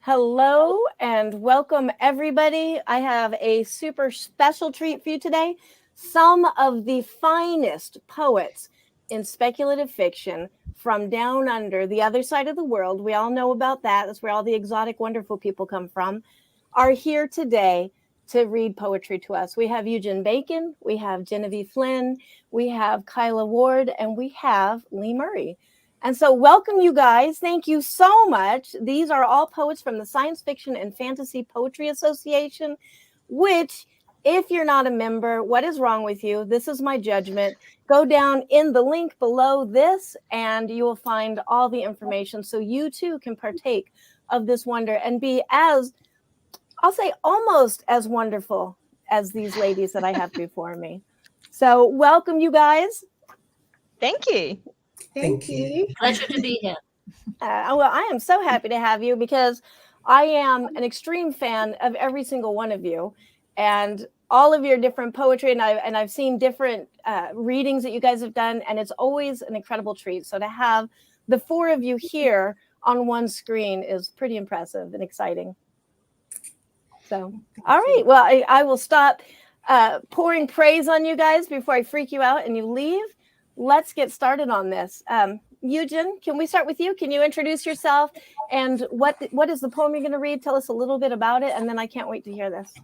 Hello and welcome, everybody. I have a super special treat for you today. Some of the finest poets in speculative fiction from down under the other side of the world, we all know about that. That's where all the exotic, wonderful people come from, are here today to read poetry to us. We have Eugen Bacon, we have Geneve Flynn, we have Kylie Lee Ward, and we have Lee Murray. And so welcome, you guys. Thank you so much. These are all poets from the Science Fiction and Fantasy Poetry Association, which, if you're not a member, what is wrong with you? This is my judgment. Go down in the link below this and you will find all the information so you too can partake of this wonder and be as, I'll say, almost as wonderful as these ladies that I have before me. So welcome, you guys. Thank you. Thank you. Pleasure to be here. Well, I am so happy to have you because I am an extreme fan of every single one of you and all of your different poetry. And I've seen different readings that you guys have done, and it's always an incredible treat. So to have the four of you here on one screen is pretty impressive and exciting. So, all right. Well, I will stop pouring praise on you guys before I freak you out and you leave. Let's get started on this. Eugen, can we start with you? Can you introduce yourself and what is the poem you're going to read? Tell us a little bit about it, and then I can't wait to hear this.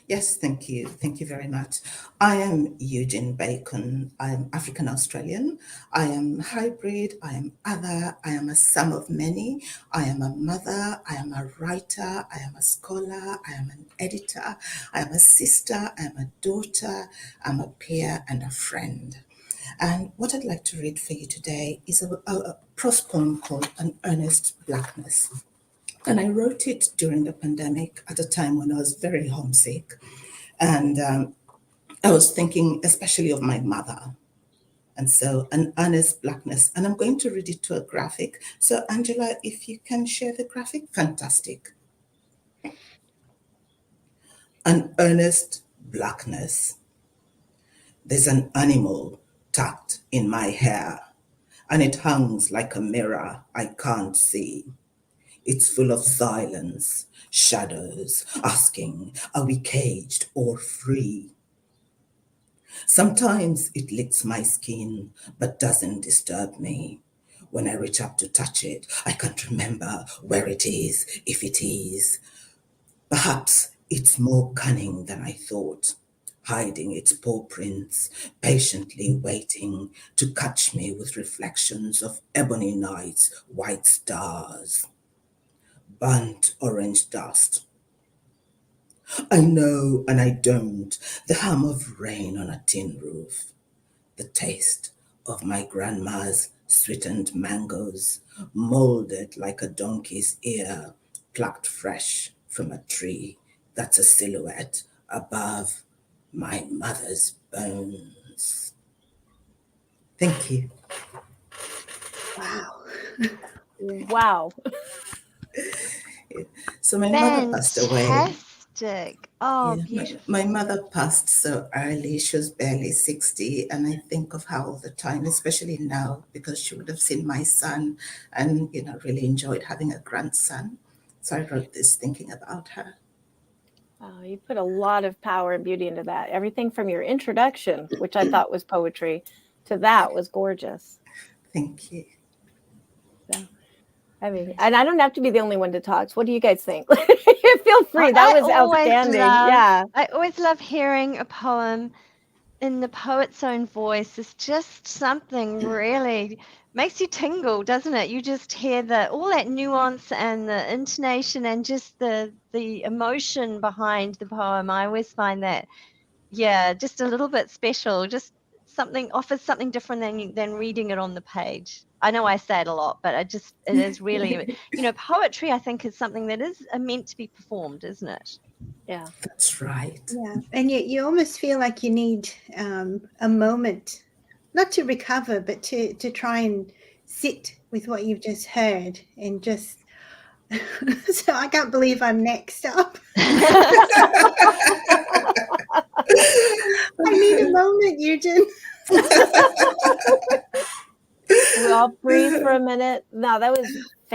Yes, thank you. Thank you very much. I am Eugen Bacon. I am African Australian. I am hybrid. I am other. I am a sum of many. I am a mother. I am a writer. I am a scholar. I am an editor. I am a sister. I am a daughter. I'm a peer and a friend. And what I'd like to read for you today is a prose poem called An Earnest Blackness. And I wrote it during the pandemic at a time when I was very homesick. And I was thinking especially of my mother. And so An Earnest Blackness. And I'm going to read it to a graphic. So Angela, if you can share the graphic, fantastic. An earnest blackness. There's an animal tucked in my hair, and it hangs like a mirror I can't see. It's full of silence, shadows, asking, are we caged or free? Sometimes it licks my skin, but doesn't disturb me. When I reach up to touch it, I can't remember where it is, if it is. Perhaps it's more cunning than I thought, hiding its paw prints, patiently waiting to catch me with reflections of ebony nights, white stars, burnt orange dust. I know and I don't, the hum of rain on a tin roof, the taste of my grandma's sweetened mangoes, molded like a donkey's ear, plucked fresh from a tree that's a silhouette above my mother's bones. Thank you. Wow. Wow. So my mother passed away. Fantastic. Oh, Yeah, beautiful. my mother passed so early. She was barely 60. And I think of her all the time, especially now, because she would have seen my son and, really enjoyed having a grandson. So I wrote this thinking about her. Oh, you put a lot of power and beauty into that. Everything from your introduction, which I thought was poetry, to that was gorgeous. Thank you. So, I mean, and I don't have to be the only one to talk. So what do you guys think? Feel free. That was outstanding. Yeah. I always love hearing a poem in the poet's own voice. It's just something really makes you tingle, doesn't it? You just hear all that nuance and the intonation and just the emotion behind the poem. I always find that, just a little bit special. Just offers something different than reading it on the page. I know I say it a lot, but it is really, poetry, I think, is something that is meant to be performed, isn't it? Yeah. That's right. Yeah. And you almost feel like you need a moment, not to recover, but to try and sit with what you've just heard and just. So I can't believe I'm next up. I need a moment, Eugen. We all breathe for a minute. No, that was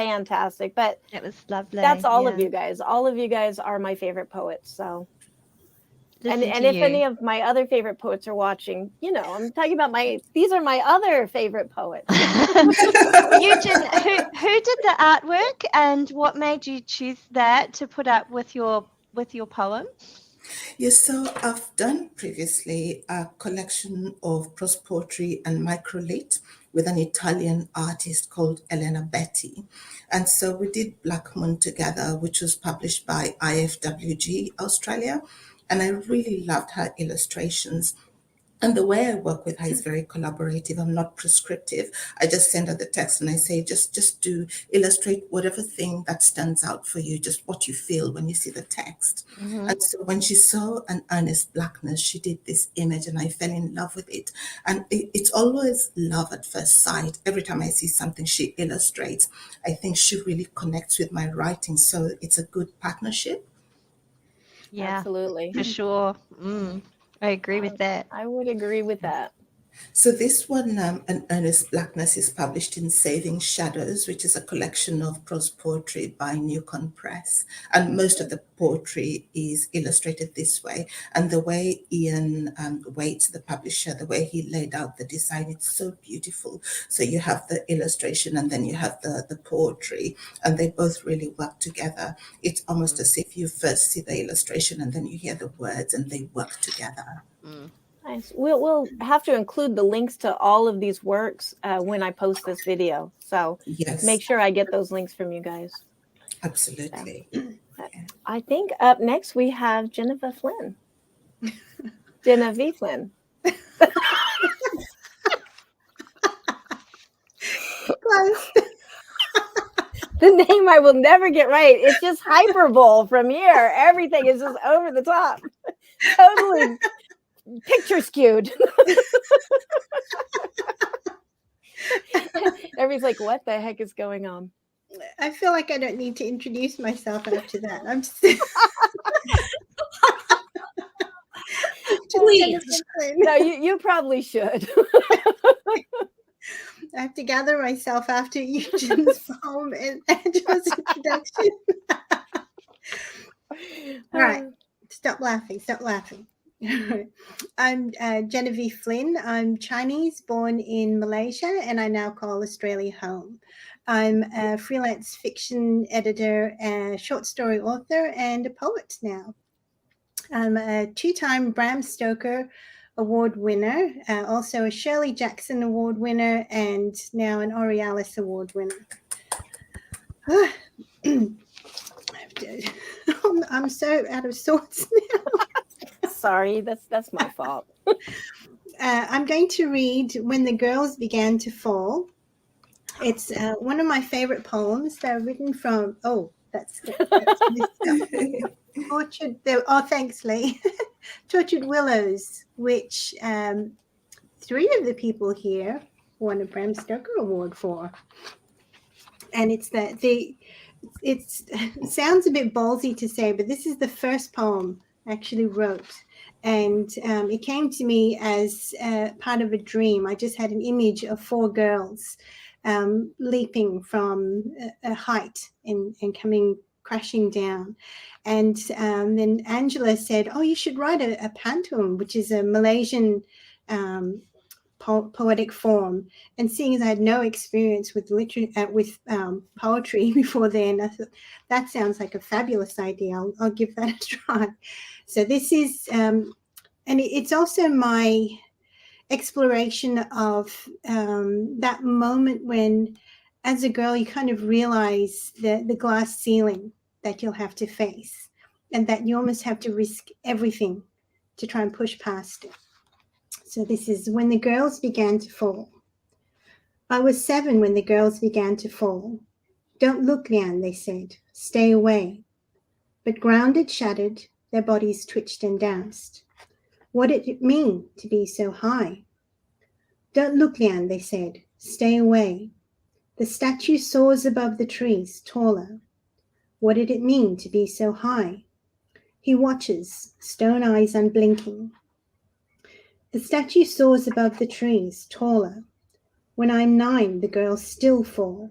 fantastic. But It was lovely. that's all of yeah. you guys. All of you guys are my favorite poets. So, Listen and to if you. any of my other favorite poets are watching, you know, I'm talking about these are my other favorite poets. Eugen, who did the artwork, and what made you choose that to put up with your poem? Yes, so I've done previously a collection of prose poetry and microlit with an Italian artist called Elena Betti. And so we did Black Moon together, which was published by IFWG Australia. And I really loved her illustrations. And the way I work with her is very collaborative. I'm not prescriptive. I just send her the text and I say, just do illustrate whatever thing that stands out for you, just what you feel when you see the text. Mm-hmm. And so when she saw an Earnest Blackness, she did this image and I fell in love with it. And it's always love at first sight. Every time I see something she illustrates, I think she really connects with my writing. So it's a good partnership. Yeah, Absolutely. for sure. I agree with that. I would agree with that. So this one, An Earnest Blackness, is published in Saving Shadows, which is a collection of prose poetry by Newcon Press. And most of the poetry is illustrated this way. And the way Ian Waite, the publisher, the way he laid out the design, it's so beautiful. So you have the illustration and then you have the poetry, and they both really work together. It's almost as if you first see the illustration and then you hear the words and they work together. Nice. We'll have to include the links to all of these works when I post this video. So Yes, make sure I get those links from you guys. absolutely. I think up next we have Geneve Flynn. Geneve Flynn. Close. The name I will never get right. It's just hyperbole from here. Everything is just over the top. Totally picture skewed. Everybody's like, what the heck is going on? I feel like I don't need to introduce myself after that. I'm just Please. No, you probably should. I have to gather myself after Eugen's poem and Angela's introduction. All right. Stop laughing. Stop laughing. I'm Geneve Flynn. I'm Chinese, born in Malaysia, and I now call Australia home. I'm a freelance fiction editor, a short story author, and a poet now. I'm a two-time Bram Stoker Award winner, also a Shirley Jackson Award winner, and now an Aurealis Award winner. I'm so out of sorts now. Sorry, that's my fault. I'm going to read When the Girls Began to Fall. It's one of my favorite poems. They're written from, that's Tortured, thanks, Lee. Tortured Willows, which 3 of the people here won a Bram Stoker Award for. And it's it sounds a bit ballsy to say, but this is the first poem I actually wrote. And it came to me as part of a dream. I just had an image of 4 girls leaping from a height and coming crashing down. And then Angela said, you should write a pantun, which is a Malaysian poetic form. And seeing as I had no experience with poetry before then, I thought that sounds like a fabulous idea. I'll give that a try. So this is, and it's also my exploration of that moment when, as a girl, you kind of realize the glass ceiling that you'll have to face, and that you almost have to risk everything to try and push past it. So this is When the Girls Began to Fall. I was 7 when the girls began to fall. Don't look, Lian, they said. Stay away. But grounded, shattered, their bodies twitched and danced. What did it mean to be so high? Don't look, Lian, they said. Stay away. The statue soars above the trees, taller. What did it mean to be so high? He watches, stone eyes unblinking. The statue soars above the trees, taller. When I'm 9, the girls still fall.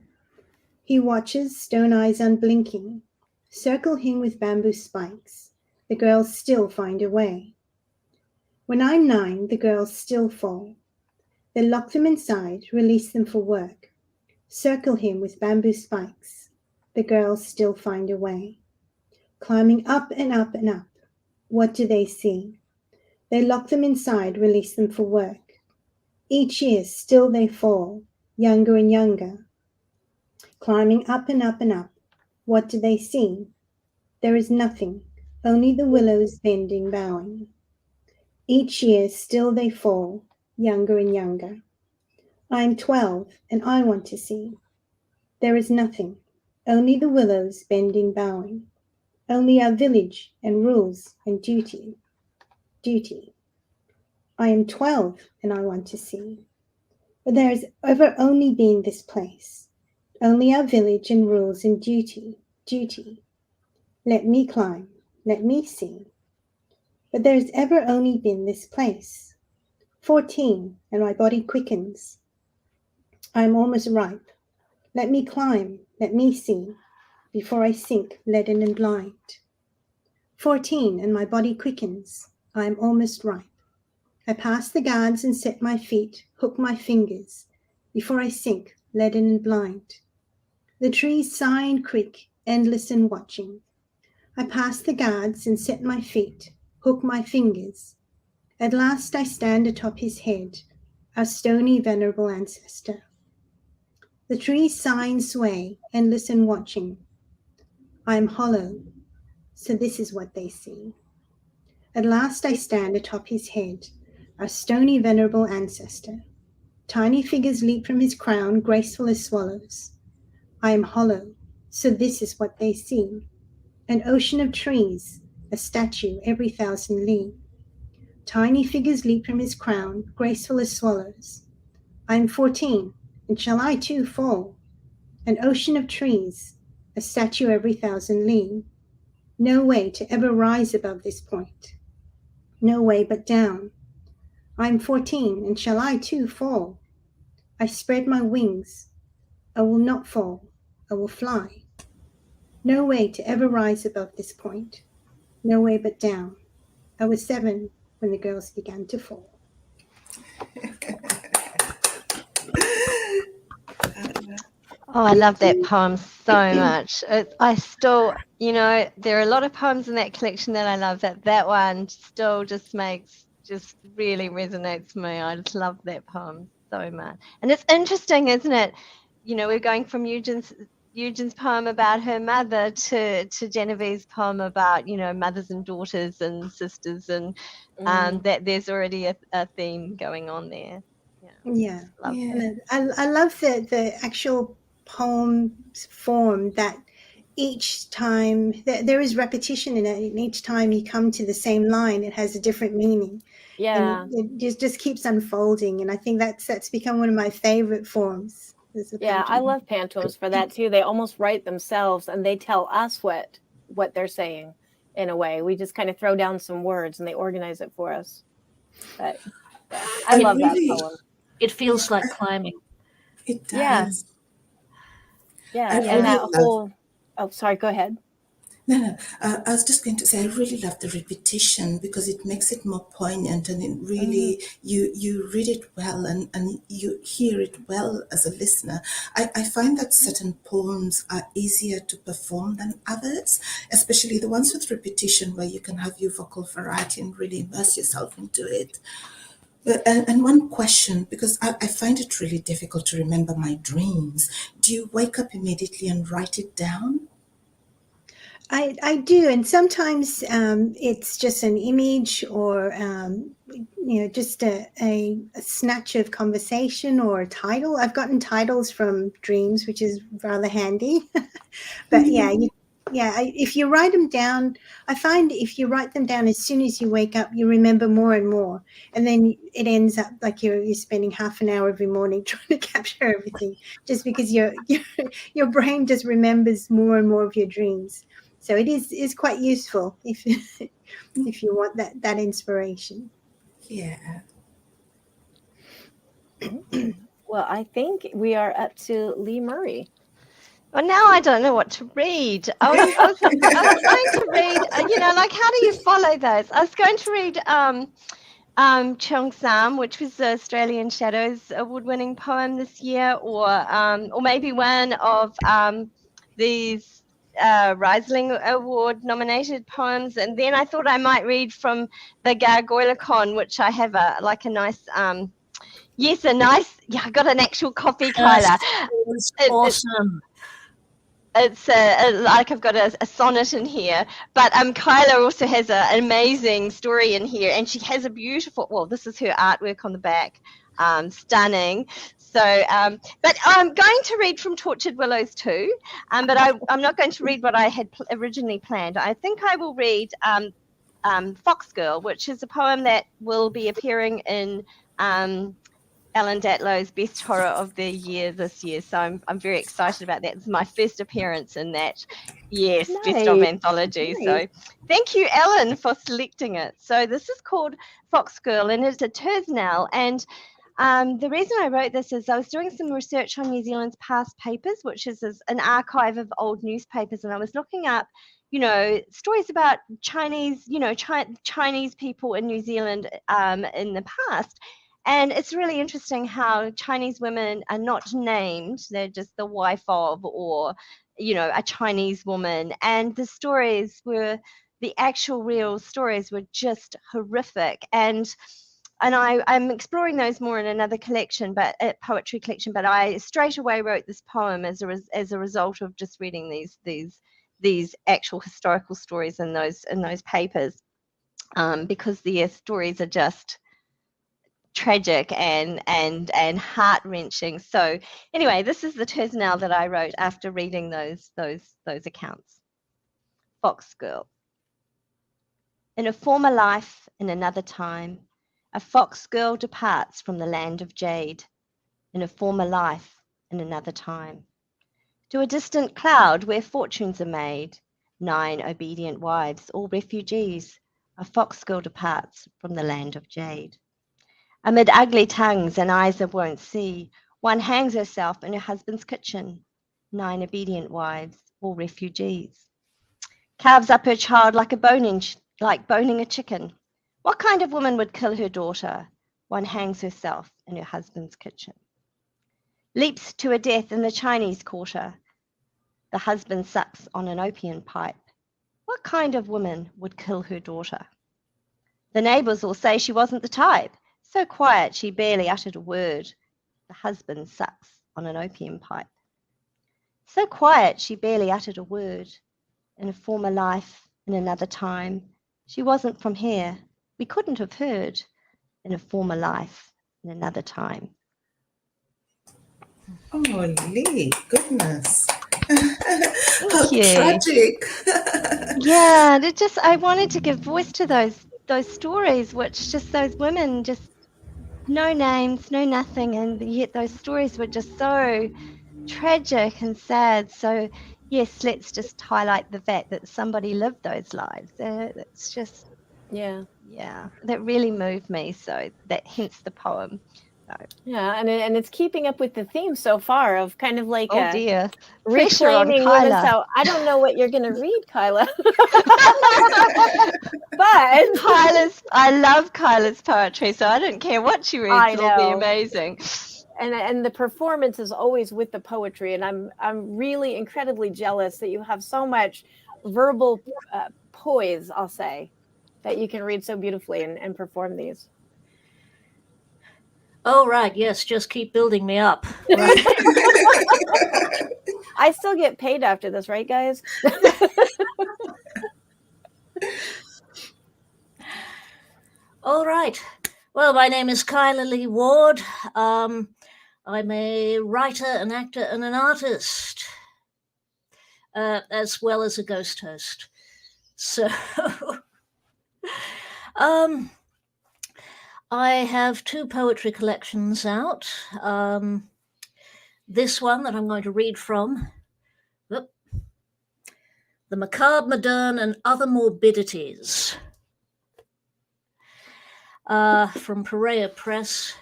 He watches, stone eyes unblinking. Circle him with bamboo spikes. The girls still find a way. When I'm 9, the girls still fall. They lock them inside, release them for work. Circle him with bamboo spikes. The girls still find a way. Climbing up and up and up. What do they see? They lock them inside, release them for work. Each year still they fall, younger and younger. Climbing up and up and up. What do they see? There is nothing, only the willows bending, bowing. Each year still they fall, younger and younger. I'm 12 and I want to see. There is nothing, only the willows bending, bowing. Only our village and rules and duty. Duty. I am 12 and I want to see. But there has ever only been this place. Only our village and rules and duty. Duty. Let me climb, let me see. But there has ever only been this place. 14 and my body quickens. I am almost ripe. Let me climb, let me see, before I sink leaden and blind. 14 and my body quickens. I am almost ripe. I pass the guards and set my feet, hook my fingers, before I sink leaden and blind. The trees sigh and creak, endless and watching. I pass the guards and set my feet, hook my fingers. At last I stand atop his head, our stony venerable ancestor. The trees sigh and sway, endless and watching. I am hollow, so this is what they see. At last I stand atop his head, our stony venerable ancestor. Tiny figures leap from his crown, graceful as swallows. I am hollow, so this is what they see. An ocean of trees, a statue every 1,000 li. Tiny figures leap from his crown, graceful as swallows. I am 14, and shall I too fall? An ocean of trees, a statue every 1,000 li. No way to ever rise above this point. No way but down. I am 14, and shall I too fall? I spread my wings. I will not fall. I will fly. No way to ever rise above this point. No way but down. I was 7 when the girls began to fall. Oh, I love that poem so much. I still, there are a lot of poems in that collection that I love. That one still just really resonates with me. I just love that poem so much. And it's interesting, isn't it? We're going from Eugen's poem about her mother to Genevieve's poem about, mothers and daughters and sisters, and that there's already a theme going on there. Yeah. And I love the actual poem form, that each time there is repetition in it, and each time you come to the same line, it has a different meaning. Yeah. And it just keeps unfolding, and I think that's become one of my favorite forms. Yeah, I love pantoums for that too. They almost write themselves, and they tell us what they're saying in a way. We just kind of throw down some words and they organize it for us. But yeah, I love that poem. It feels like climbing. It does. Yeah. I And really that love- whole, oh, sorry, go ahead. No. I was just going to say I really love the repetition because it makes it more poignant, and it really you read it well and you hear it well as a listener. I find that certain poems are easier to perform than others, especially the ones with repetition where you can have your vocal variety and really immerse yourself into it. And one question, because I find it really difficult to remember my dreams. Do you wake up immediately and write it down? I do, and sometimes it's just an image, or just a snatch of conversation or a title. I've gotten titles from dreams, which is rather handy. But if you write them down, I find if you write them down as soon as you wake up, you remember more and more, and then it ends up like you're spending half an hour every morning trying to capture everything, just because your brain just remembers more and more of your dreams. So it is quite useful if you want that inspiration. Yeah. Well, I think we are up to Lee Murray. Well, now I don't know what to read. I was going to read, like, how do you follow those? I was going to read Cheong Sam, which was the Australian Shadows award-winning poem this year, or maybe one of these Rising Award nominated poems, and then I thought I might read from the Gargoylacon, which I have a nice I got an actual copy, Kyla. It's awesome. It's like I've got a sonnet in here, but Kyla also has an amazing story in here, and she has a beautiful, well, this is her artwork on the back, stunning. So, but I'm going to read from Tortured Willows too, but I'm not going to read what I had originally planned. I think I will read Foxgirl, which is a poem that will be appearing in Ellen Datlow's Best Horror of the Year this year, so I'm very excited about that. It's my first appearance in that, yes, Nice. Best of Anthology. Nice. So thank you, Ellen, for selecting it. So this is called Foxgirl, and it's a Tersnell. And the reason I wrote this is I was doing some research on New Zealand's past papers, which is an archive of old newspapers, and I was looking up, stories about Chinese, Chinese people in New Zealand in the past. And it's really interesting how Chinese women are not named. They're just the wife of, or, a Chinese woman. And the stories were, the actual real stories were just horrific. And I'm exploring those more in another collection, poetry collection. But I straight away wrote this poem as a result of just reading these actual historical stories in those papers, because the stories are just tragic and heart-wrenching. So anyway, this is the Tersnell that I wrote after reading those accounts. Foxgirl. In a former life, in another time, a foxgirl departs from the land of jade. In a former life, in another time, to a distant cloud where fortunes are made. 9 obedient wives, all refugees. A foxgirl departs from the land of jade. Amid ugly tongues and eyes that won't see, one hangs herself in her husband's kitchen. 9 obedient wives, all refugees. Carves up her child like boning a chicken. What kind of woman would kill her daughter? One hangs herself in her husband's kitchen. Leaps to a death in the Chinese quarter. The husband sucks on an opium pipe. What kind of woman would kill her daughter? The neighbours all say she wasn't the type. So quiet she barely uttered a word. The husband sucks on an opium pipe. So quiet she barely uttered a word. In a former life, in another time, she wasn't from here. We couldn't have heard. In a former life, in another time. Oh, Lee, goodness. Thank How you. tragic. Yeah, I wanted to give voice to those stories, which just those women, just no names, no nothing, and yet those stories were just so tragic and sad. So yes, let's just highlight the fact that somebody lived those lives. It's just, yeah, that really moved me. So hence the poem. So. Yeah, and it's keeping up with the theme so far of kind of like dear, reclaiming women. So I don't know what you're going to read, Kyla. But I love Kyla's poetry, so I don't care what she reads. It'll be amazing. And the performance is always with the poetry, and I'm really incredibly jealous that you have so much verbal poise, I'll say, that you can read so beautifully and perform these. Oh, right. Yes, just keep building me up. Right. I still get paid after this, right, guys? All right. Well, my name is Kylie Lee Ward. I'm a writer, an actor, and an artist, as well as a ghost host. So I have 2 poetry collections out. This one that I'm going to read from, The Macabre Moderne and Other Morbidities, from Perea Press.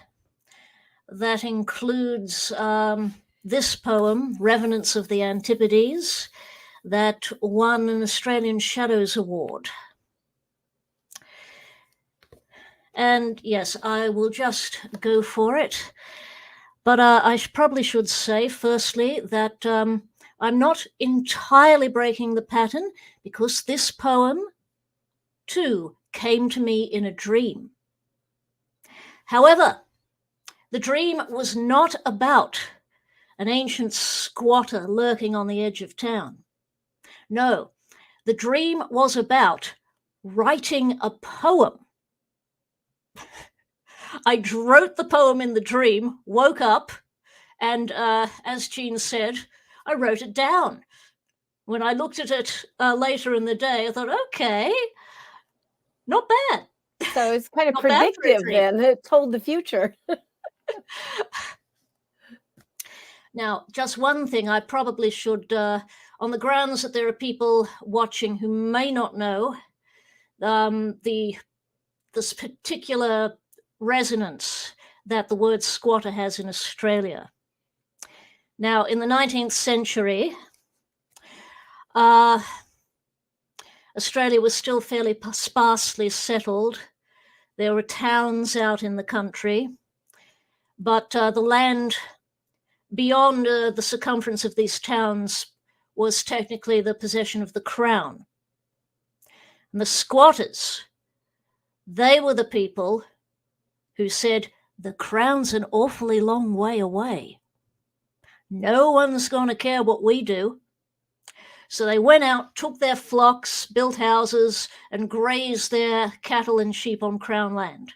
That includes this poem, Revenants of the Antipodes, that won an Australian Shadows Award. And yes, I will just go for it. But I probably should say, firstly, that I'm not entirely breaking the pattern, because this poem, too, came to me in a dream. However, the dream was not about an ancient squatter lurking on the edge of town. No, the dream was about writing a poem. I wrote the poem in the dream, woke up, and as Jean said, I wrote it down. When I looked at it later in the day, I thought, okay, not bad. So it's kind of Not bad for a predictive dream. then. It told the future. Now, just one thing I probably should, on the grounds that there are people watching who may not know this particular resonance that the word squatter has in Australia. Now, in the 19th century, Australia was still fairly sparsely settled. There were towns out in the country, but the land beyond the circumference of these towns was technically the possession of the Crown. And the squatters, they were the people who said, the Crown's an awfully long way away. No one's going to care what we do. So they went out, took their flocks, built houses, and grazed their cattle and sheep on Crown land.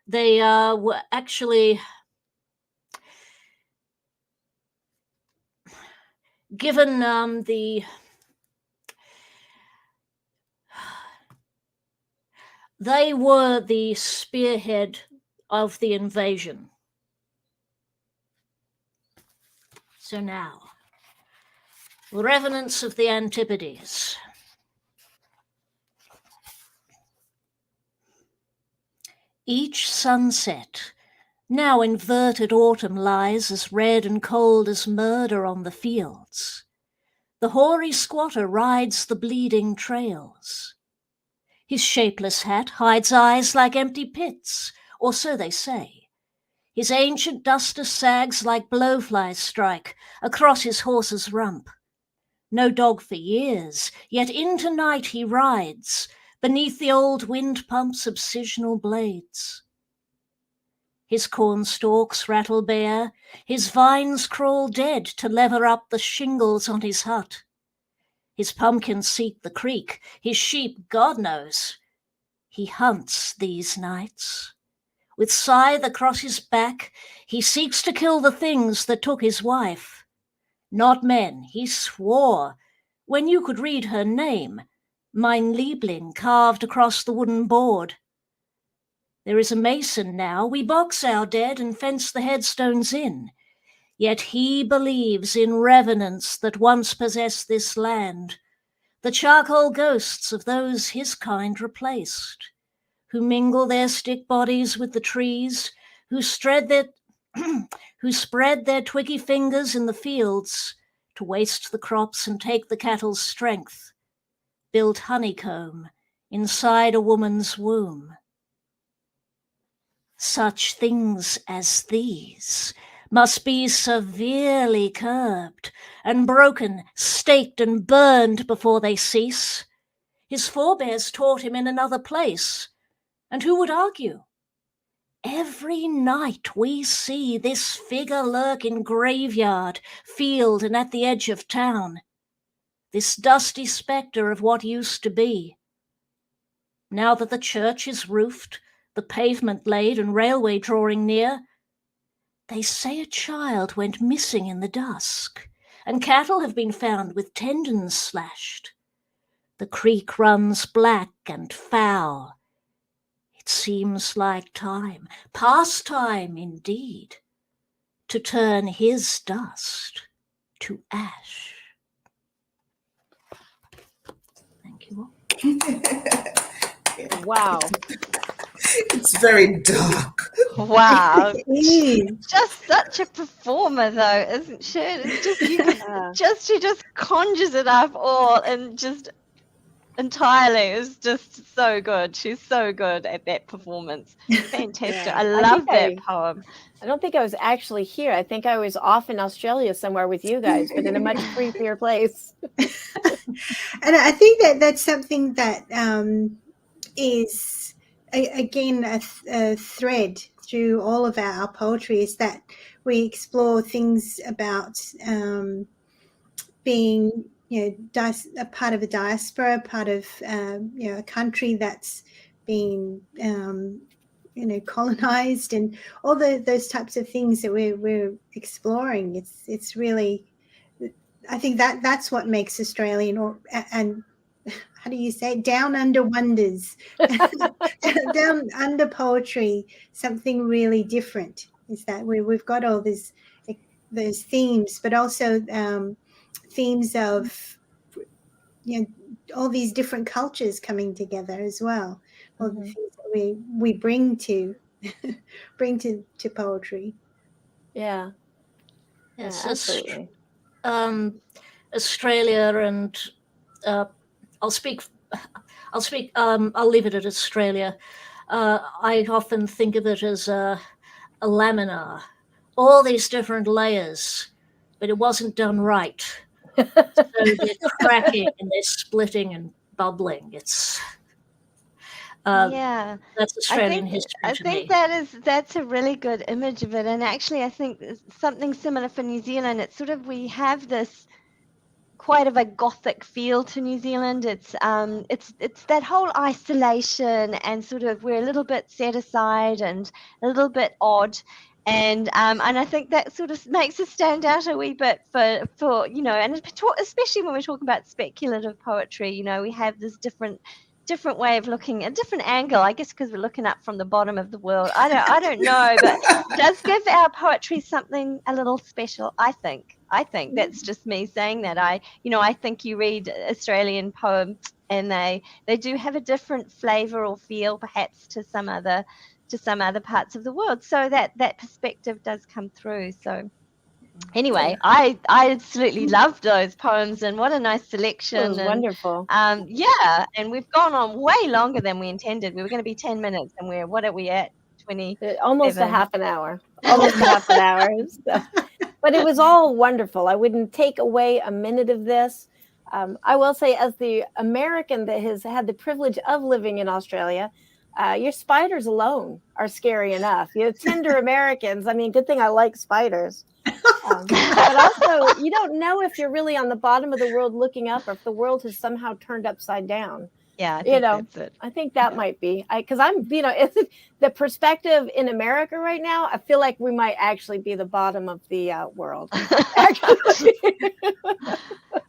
They were actually given they were the spearhead of the invasion. So now, Revenants of the Antipodes. Each sunset, now inverted autumn lies as red and cold as murder on the fields. The hoary squatter rides the bleeding trails. His shapeless hat hides eyes like empty pits, or so they say. His ancient duster sags like blowflies strike across his horse's rump. No dog for years, yet into night he rides, beneath the old wind pump's obsidianal blades. His cornstalks rattle bare, his vines crawl dead to lever up the shingles on his hut. His pumpkins seek the creek, his sheep, God knows. He hunts these nights. With scythe across his back, he seeks to kill the things that took his wife. Not men, he swore, when you could read her name, mein Liebling, carved across the wooden board. There is a mason now, we box our dead and fence the headstones in. Yet he believes in revenants that once possessed this land, the charcoal ghosts of those his kind replaced, who mingle their stick bodies with the trees, who spread their twiggy fingers in the fields to waste the crops and take the cattle's strength, build honeycomb inside a woman's womb. Such things as these must be severely curbed and broken, staked and burned before they cease. His forebears taught him in another place, and who would argue? Every night we see this figure lurk in graveyard, field, and at the edge of town, this dusty spectre of what used to be. Now that the church is roofed, the pavement laid, and railway drawing near, they say a child went missing in the dusk, and cattle have been found with tendons slashed. The creek runs black and foul. It seems like time, past time indeed, to turn his dust to ash. Thank you all. Wow. It's very dark. Wow. It is. Just such a performer though, isn't she? It's just she just conjures it up all and just entirely. It's just so good. She's so good at that performance. Fantastic. Yeah. I I love think that poem. I don't think I was actually here. I think I was off in Australia somewhere with you guys, but in a much creepier place. And I think that that's something that is, again, a thread through all of our poetry, is that we explore things about being, a part of a diaspora, part of, a country that's been, colonized, and all those types of things that we're exploring. It's really, I think that's what makes Australian, and how do you say it? Down under wonders, down under poetry, something really different, is that we've got all those themes, but also themes of all these different cultures coming together as well. All the things that we bring to poetry. Yeah. Yes, Absolutely. Australia, and I'll leave it at Australia. I often think of it as a laminar, all these different layers, but it wasn't done right. So they're cracking and they're splitting and bubbling. It's Yeah. that's Australian history I to think me. that's a really good image of it. And actually I think something similar for New Zealand. It's sort of, we have this quite of a gothic feel to New Zealand. It's that whole isolation, and sort of we're a little bit set aside and a little bit odd. And I think that sort of makes us stand out a wee bit for and especially when we're talking about speculative poetry, we have this different way of looking, a different angle, I guess, because we're looking up from the bottom of the world. I don't know, but it does give our poetry something a little special, I think. That's just me saying that. I think you read Australian poems and they do have a different flavor or feel perhaps to some other parts of the world. So that perspective does come through. So anyway, I absolutely loved those poems, and what a nice selection. It was wonderful. Yeah, and we've gone on way longer than we intended. We were going to be 10 minutes, and what are we at? 20? Almost a half an hour. Almost a half an hour. So. But it was all wonderful. I wouldn't take away a minute of this. I will say, as the American that has had the privilege of living in Australia, your spiders alone are scary enough. Tender Americans. I mean, good thing I like spiders. But also, you don't know if you're really on the bottom of the world looking up, or if the world has somehow turned upside down. Yeah, I think that's it. I think that might be, because I'm, it's the perspective in America right now. I feel like we might actually be the bottom of the world. well,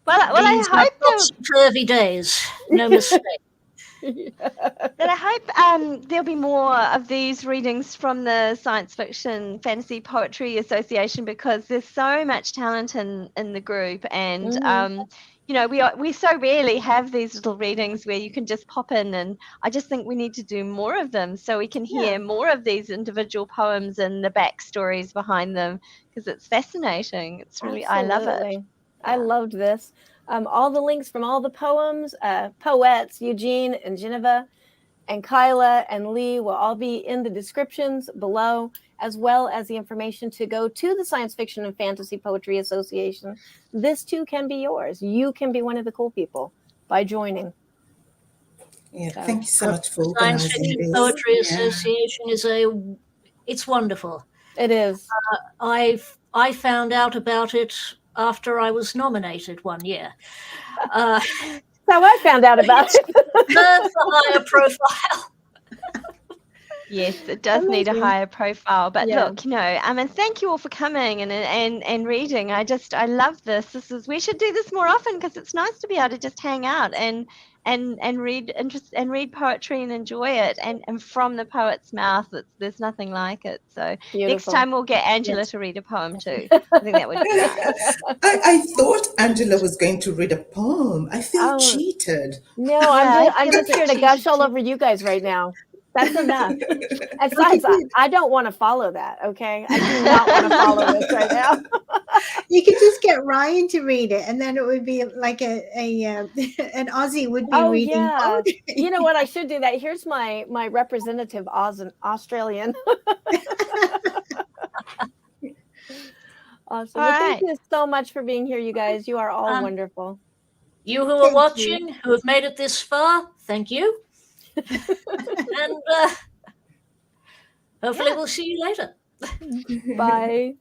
I hope curvy days, no mistake. But I hope there'll be more of these readings from the Science Fiction Fantasy Poetry Association, because there's so much talent in the group, and we so rarely have these little readings where you can just pop in, and I just think we need to do more of them so we can hear more of these individual poems and the backstories behind them, because it's fascinating. It's really, Absolutely. I love it. I loved this. All the links from all the poems, poets, Eugene and Geneva and Kyla and Lee, will all be in the descriptions below, as well as the information to go to the Science Fiction and Fantasy Poetry Association. This too can be yours. You can be one of the cool people by joining. Yeah, thank you so much for Science organizing Fiction this. Poetry Association it's wonderful. It is. I found out about it after I was nominated one year. So I found out about it. That's a higher profile. Yes, it does need a higher profile. But look, and thank you all for coming and reading. I love this. We should do this more often, because it's nice to be able to just hang out and read poetry and enjoy it, and from the poet's mouth. There's nothing like it. So next time we'll get Angela to read a poem too. I think that would be nice. I thought Angela was going to read a poem. I feel cheated. No, I'm just here to gush all over you guys right now. That's enough. And besides, I don't want to follow that. Okay, I do not want to follow this right now. You could just get Ryan to read it, and then it would be like an Aussie would be reading. Yeah. You know what? I should do that. Here's my representative Australian. Awesome. Well, thank you so much for being here, you guys. You are all wonderful. You who are watching, who have made it this far, thank you. And hopefully we'll see you later. Bye.